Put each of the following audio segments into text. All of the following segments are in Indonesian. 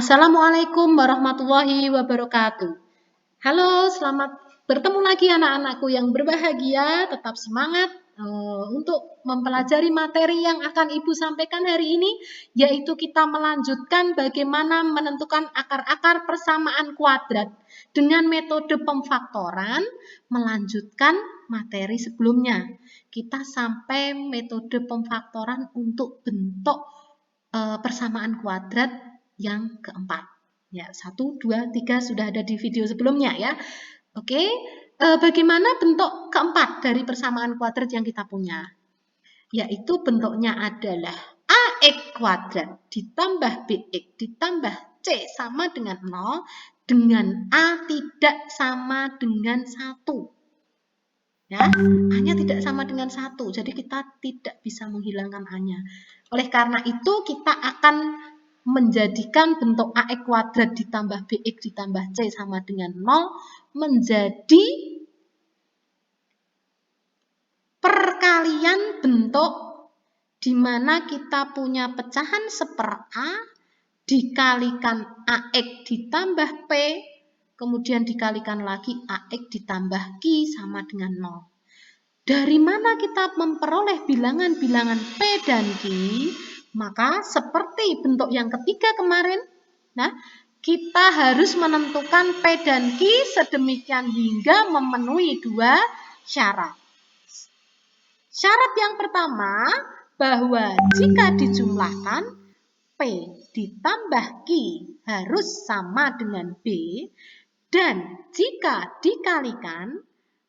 Assalamualaikum warahmatullahi wabarakatuh. Halo, selamat bertemu lagi anak-anakku yang berbahagia. Tetap semangat untuk mempelajari materi yang akan Ibu sampaikan hari ini, yaitu kita melanjutkan bagaimana menentukan akar-akar persamaan kuadrat dengan metode pemfaktoran, melanjutkan materi sebelumnya. Kita sampai metode pemfaktoran untuk bentuk persamaan kuadrat yang keempat. Ya, 1, 2, 3 sudah ada di video sebelumnya ya. Oke, bagaimana bentuk keempat dari persamaan kuadrat yang kita punya? Yaitu bentuknya adalah AX kuadrat ditambah BX ditambah C sama dengan 0 dengan A tidak sama dengan 1. Ya, A-nya tidak sama dengan 1, jadi kita tidak bisa menghilangkan A-nya. Oleh karena itu, kita akan menjadikan bentuk AX kuadrat ditambah BX ditambah C sama dengan 0 menjadi perkalian bentuk di mana kita punya pecahan 1/A dikalikan AX ditambah P, kemudian dikalikan lagi AX ditambah Q sama dengan 0. Dari mana kita memperoleh bilangan-bilangan P dan Q? Maka seperti bentuk yang ketiga kemarin, nah, kita harus menentukan P dan Q sedemikian hingga memenuhi 2 syarat. Syarat yang pertama, bahwa jika dijumlahkan P ditambah Q harus sama dengan B, dan jika dikalikan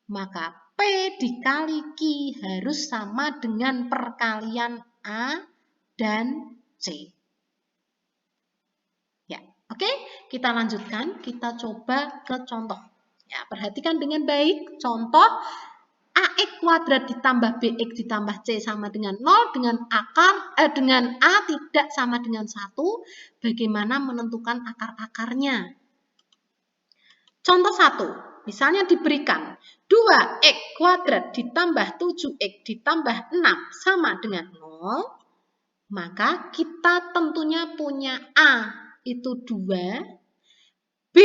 maka P dikali Q harus sama dengan perkalian A dan C. Ya, oke, kita lanjutkan, kita coba ke contoh. Ya, perhatikan dengan baik contoh AX kuadrat ditambah BX ditambah C sama dengan 0 dengan dengan A tidak sama dengan 1. Bagaimana menentukan akar-akarnya? Contoh 1, misalnya diberikan 2X kuadrat ditambah 7X ditambah 6 sama dengan 0. Maka kita tentunya punya A itu 2, B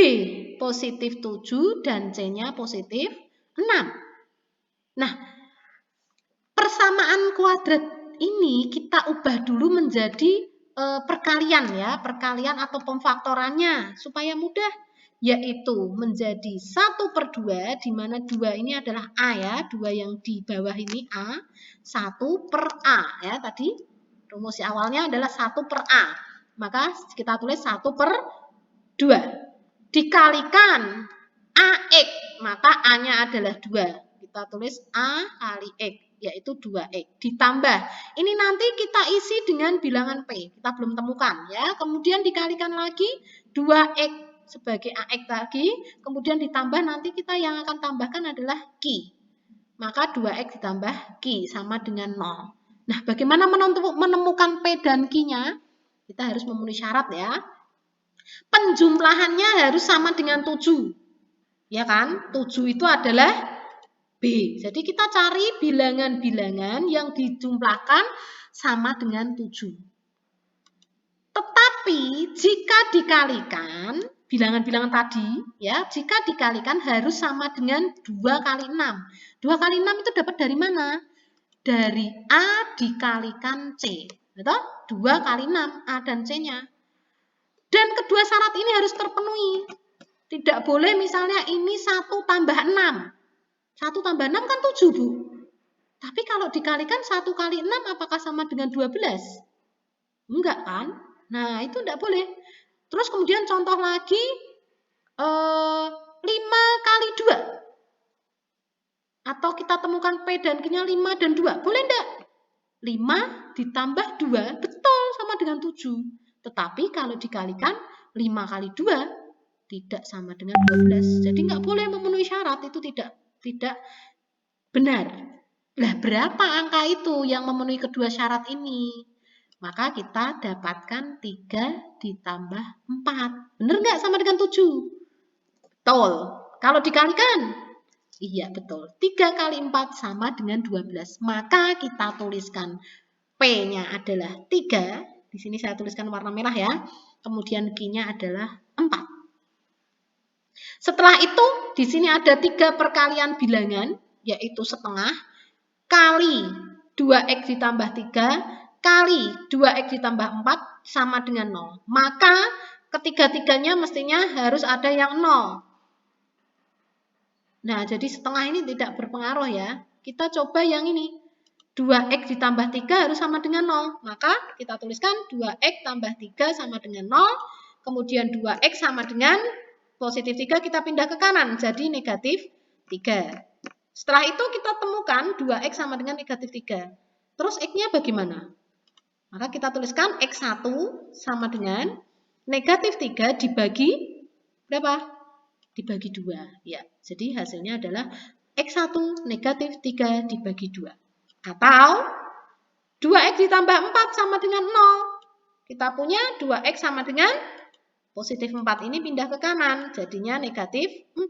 positif 7, dan C-nya positif 6. Nah, persamaan kuadrat ini kita ubah dulu menjadi perkalian ya, perkalian atau pemfaktorannya supaya mudah, yaitu menjadi 1/2, di mana 2 ini adalah A ya, 2 yang di bawah ini A, 1/A ya, tadi rumus awalnya adalah 1/A, maka kita tulis 1/2. Dikalikan AX, maka A-nya adalah 2. Kita tulis A kali X, yaitu 2X. Ditambah, ini nanti kita isi dengan bilangan P, kita belum temukan ya. Kemudian dikalikan lagi 2X sebagai AX lagi, kemudian ditambah nanti kita yang akan tambahkan adalah Q. Maka 2X ditambah Q sama dengan 0. Nah, bagaimana menemukan P dan Q-nya? Kita harus memenuhi syarat ya. Penjumlahannya harus sama dengan 7. Ya kan? 7 itu adalah B. Jadi kita cari bilangan-bilangan yang dijumlahkan sama dengan 7. Tetapi jika dikalikan, bilangan-bilangan tadi, ya, jika dikalikan harus sama dengan 2 kali 6. 2 kali 6 itu dapat dari mana? Dari A dikalikan C. Betul? 2 kali 6, A dan C-nya. Dan kedua syarat ini harus terpenuhi. Tidak boleh misalnya ini 1 tambah 6. 1 tambah 6 kan 7, Bu. Tapi kalau dikalikan 1 kali 6 apakah sama dengan 12? Enggak kan? Nah, itu tidak boleh. Terus kemudian contoh lagi, 5 kali 2. Atau kita temukan P dan Q-nya 5 dan 2. Boleh enggak? 5 ditambah 2, betul sama dengan 7. Tetapi kalau dikalikan 5 kali 2, tidak sama dengan 12. Jadi enggak boleh memenuhi syarat, itu tidak benar. Lah, berapa angka itu yang memenuhi kedua syarat ini? Maka kita dapatkan 3 ditambah 4. Benar enggak sama dengan 7? Betul. Kalau dikalikan? Iya, betul. 3 kali 4 sama dengan 12. Maka kita tuliskan P-nya adalah 3. Di sini saya tuliskan warna merah ya. kemudian Q-nya adalah 4. Setelah itu, di sini ada 3 perkalian bilangan, yaitu setengah, kali 2X ditambah 3, kali 2X ditambah 4, sama dengan 0. Maka ketiga-tiganya mestinya harus ada yang 0. Nah, jadi setengah ini tidak berpengaruh ya. Kita coba yang ini. 2X ditambah 3 harus sama dengan 0. Maka kita tuliskan 2X tambah 3 sama dengan 0. Kemudian 2X sama dengan positif 3 kita pindah ke kanan. Jadi negatif 3. Setelah itu kita temukan 2X sama dengan negatif 3. Terus X-nya bagaimana? Maka kita tuliskan X1 sama dengan negatif 3 dibagi berapa? Dibagi 2. Ya, jadi hasilnya adalah X1 negatif 3 dibagi 2. Atau 2X ditambah 4 sama dengan 0. Kita punya 2X sama dengan positif 4 ini pindah ke kanan. Jadinya negatif 4.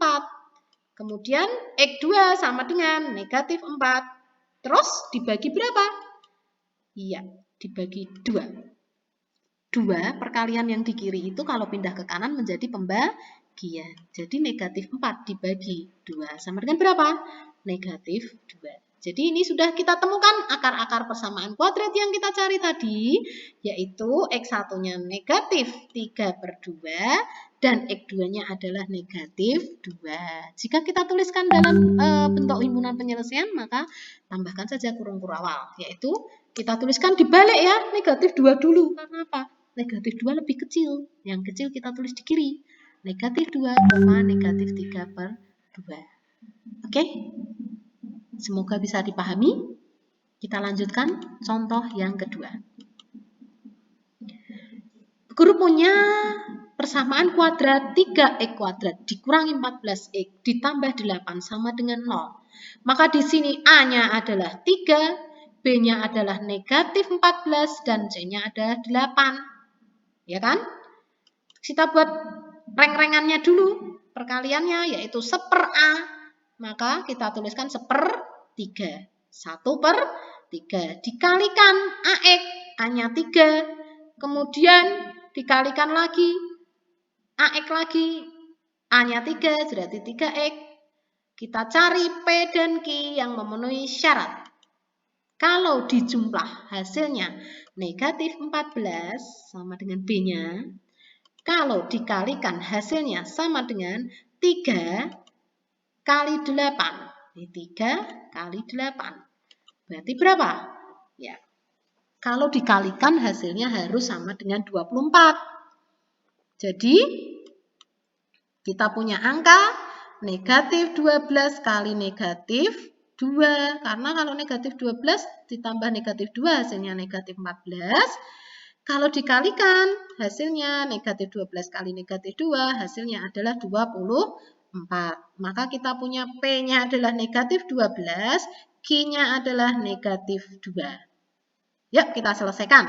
Kemudian X2 sama dengan negatif 4. Terus dibagi berapa? Iya, dibagi 2. 2 perkalian yang di kiri itu kalau pindah ke kanan menjadi pembagian. Jadi negatif 4 dibagi 2 sama dengan berapa? Negatif 2. Jadi ini sudah kita temukan akar-akar persamaan kuadrat yang kita cari tadi, yaitu X1-nya negatif 3/2 dan X2-nya adalah negatif 2. Jika kita tuliskan dalam bentuk himpunan penyelesaian, maka tambahkan saja kurung kurawal, yaitu kita tuliskan dibalik ya, negatif 2 dulu. Karena apa? Negatif 2 lebih kecil. Yang kecil kita tulis di kiri. Negatif 2, negatif 3/2. Oke? Semoga bisa dipahami. Kita lanjutkan contoh yang kedua. Guru punya persamaan kuadrat 3X kuadrat dikurangi 14X ditambah 8 sama dengan 0. Maka di sini A-nya adalah 3, B-nya adalah negatif 14, dan C-nya adalah 8. Ya kan? Kita buat reng-rengannya dulu. Perkaliannya yaitu 1/A. Maka kita tuliskan 1/3. 1/3. Dikalikan AX. A-nya 3. Kemudian dikalikan lagi. AX lagi. A-nya 3. Berarti 3X. Kita cari P dan Q yang memenuhi syarat. Kalau dijumlah hasilnya negatif 14 sama dengan B-nya. Kalau dikalikan hasilnya sama dengan 3 kali 8. Ini 3 kali 8. Berarti berapa? Ya. Kalau dikalikan hasilnya harus sama dengan 24. Jadi kita punya angka negatif 12 kali negatif 2. Karena kalau negatif 12 ditambah negatif 2 hasilnya negatif 14. Kalau dikalikan hasilnya negatif 12 kali negatif 2 hasilnya adalah 24. Maka kita punya P-nya adalah negatif 12, Q-nya adalah negatif 2. Yuk kita selesaikan.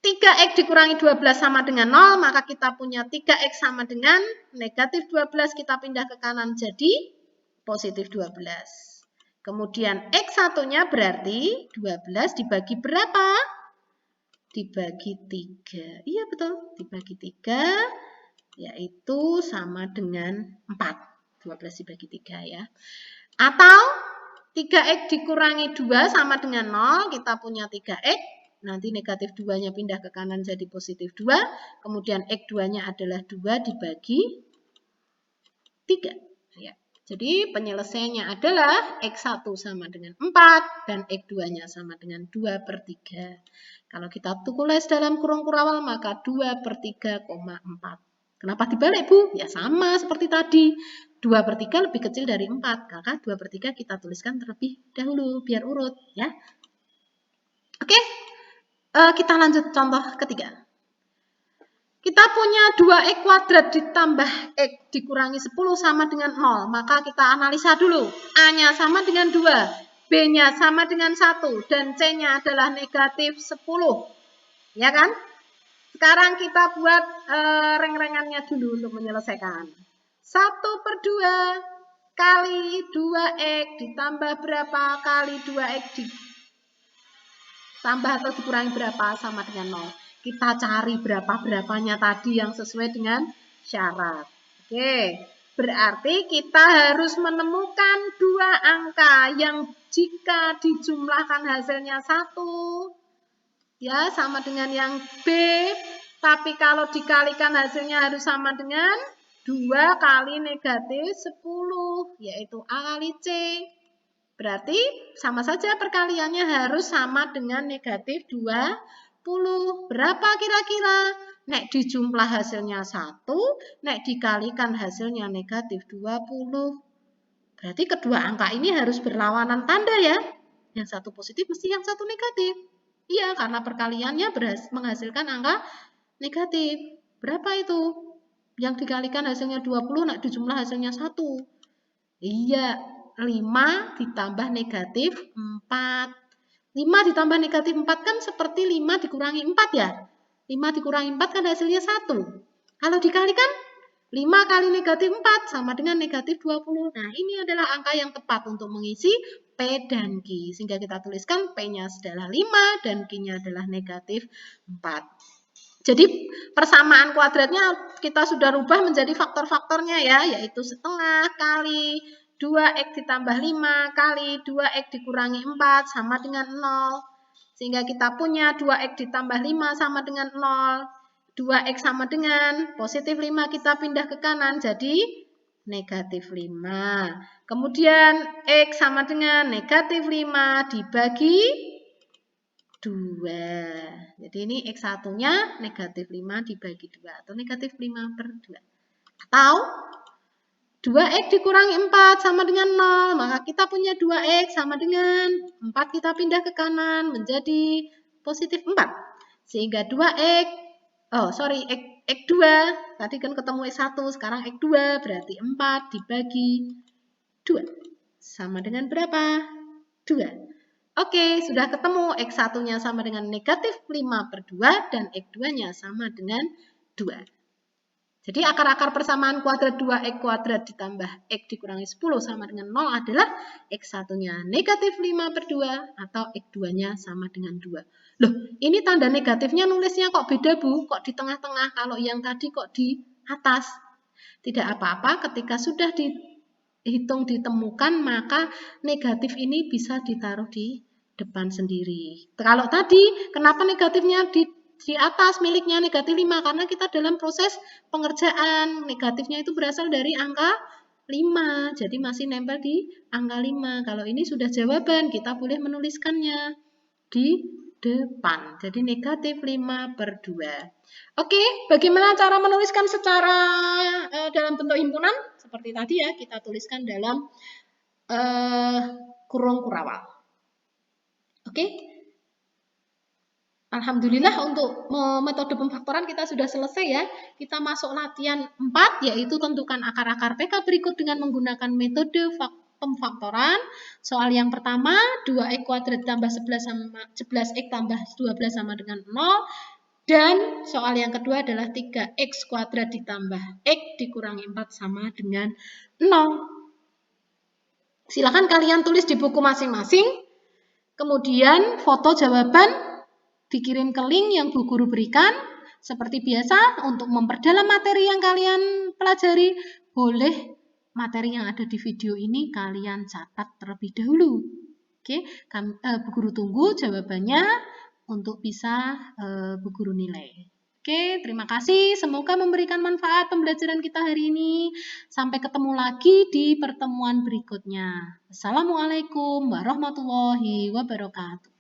3X dikurangi 12 sama dengan 0, maka kita punya 3X sama dengan negatif 12, kita pindah ke kanan jadi positif 12. Kemudian X1-nya berarti 12 dibagi berapa? Dibagi 3. Iya betul, dibagi 3 yaitu sama dengan 4. 12 dibagi 3 ya. Atau 3X dikurangi 2 sama dengan 0, kita punya 3X. Nanti negatif 2-nya pindah ke kanan jadi positif 2. Kemudian X2-nya adalah 2 dibagi 3. Ya. Jadi penyelesaiannya adalah X1 sama dengan 4 dan X2-nya sama dengan 2/3. Kalau kita tulis dalam kurung kurawal maka 2/3,4. Kenapa dibalik Bu? Ya sama seperti tadi. 2/3 lebih kecil dari 4. Maka 2/3 kita tuliskan terlebih dahulu biar urut ya. Oke. Kita lanjut contoh ketiga. Kita punya 2X kuadrat ditambah X dikurangi 10 sama dengan 0. Maka kita analisa dulu. A-nya sama dengan 2. B-nya sama dengan 1. Dan C-nya adalah negatif 10. Ya kan? Sekarang kita buat reng-rengannya dulu untuk menyelesaikan. 1/2 kali 2X ditambah berapa kali 2X ditambah atau dikurangi berapa sama dengan 0. kita cari berapa-berapanya tadi yang sesuai dengan syarat. Oke, berarti kita harus menemukan dua angka yang jika dijumlahkan hasilnya 1, ya sama dengan yang B, tapi kalau dikalikan hasilnya harus sama dengan 2 kali negatif 10, yaitu A kali C. Berarti sama saja perkaliannya harus sama dengan negatif 20. Berapa kira-kira? Nek dijumlah hasilnya 1, nek dikalikan hasilnya negatif 20. Berarti kedua angka ini harus berlawanan tanda ya. Yang satu positif mesti yang satu negatif. Iya, karena perkaliannya menghasilkan angka negatif. Berapa itu? Yang dikalikan hasilnya 20, nek dijumlah hasilnya 1. Iya, 5 ditambah negatif 4. 5 ditambah negatif 4 kan seperti 5 dikurangi 4 ya. 5 dikurangi 4 kan hasilnya 1. Kalau dikalikan 5 kali negatif 4 sama dengan negatif 20. Nah, ini adalah angka yang tepat untuk mengisi P dan Q. Sehingga kita tuliskan P-nya adalah 5 dan Q-nya adalah negatif 4. Jadi persamaan kuadratnya kita sudah rubah menjadi faktor-faktornya ya, yaitu setengah kali 2x ditambah 5 kali 2x dikurangi 4 sama dengan 0. Sehingga kita punya 2x ditambah 5 sama dengan 0. 2x sama dengan positif 5 kita pindah ke kanan jadi negatif 5. Kemudian x sama dengan negatif 5 dibagi 2. Jadi ini x1-nya negatif 5 dibagi 2 atau negatif 5 per 2. Atau 2x dikurangi 4 sama dengan 0. Maka kita punya 2x sama dengan 4 kita pindah ke kanan menjadi positif 4. Sehingga 2x, x2. Tadi kan ketemu x1, sekarang x2 berarti 4 dibagi 2. Sama dengan berapa? 2. Oke, sudah ketemu x1-nya sama dengan negatif 5 per 2 dan x2-nya sama dengan 2. Jadi akar-akar persamaan kuadrat 2x kuadrat ditambah x dikurangi 10 sama dengan 0 adalah x1-nya negatif 5 per 2 atau x2-nya sama dengan 2. Loh, ini tanda negatifnya nulisnya kok beda Bu? Kok di tengah-tengah? Kalau yang tadi kok di atas? Tidak apa-apa, ketika sudah dihitung ditemukan maka negatif ini bisa ditaruh di depan sendiri. Kalau tadi kenapa negatifnya di atas miliknya negatif 5? Karena kita dalam proses pengerjaan negatifnya itu berasal dari angka 5. Jadi masih nempel di angka 5. Kalau ini sudah jawaban, kita boleh menuliskannya di depan. Jadi negatif 5 per 2. Oke, bagaimana cara menuliskan secara dalam bentuk himpunan? Seperti tadi ya, kita tuliskan dalam kurung kurawal. Oke. Alhamdulillah untuk metode pemfaktoran kita sudah selesai ya. Kita masuk latihan 4 yaitu tentukan akar-akar PK berikut dengan menggunakan metode pemfaktoran. Soal yang pertama 2x kuadrat tambah 11x tambah 12 sama dengan 0. Dan soal yang kedua adalah 3x kuadrat ditambah x dikurangi 4 sama dengan 0. Silakan kalian tulis di buku masing-masing. Kemudian foto jawaban dikirim ke link yang Bu Guru berikan. Seperti biasa, untuk memperdalam materi yang kalian pelajari, boleh materi yang ada di video ini kalian catat terlebih dahulu. Oke, Bu Guru tunggu jawabannya untuk bisa Bu Guru nilai. Oke, terima kasih. Semoga memberikan manfaat pembelajaran kita hari ini. Sampai ketemu lagi di pertemuan berikutnya. Assalamualaikum warahmatullahi wabarakatuh.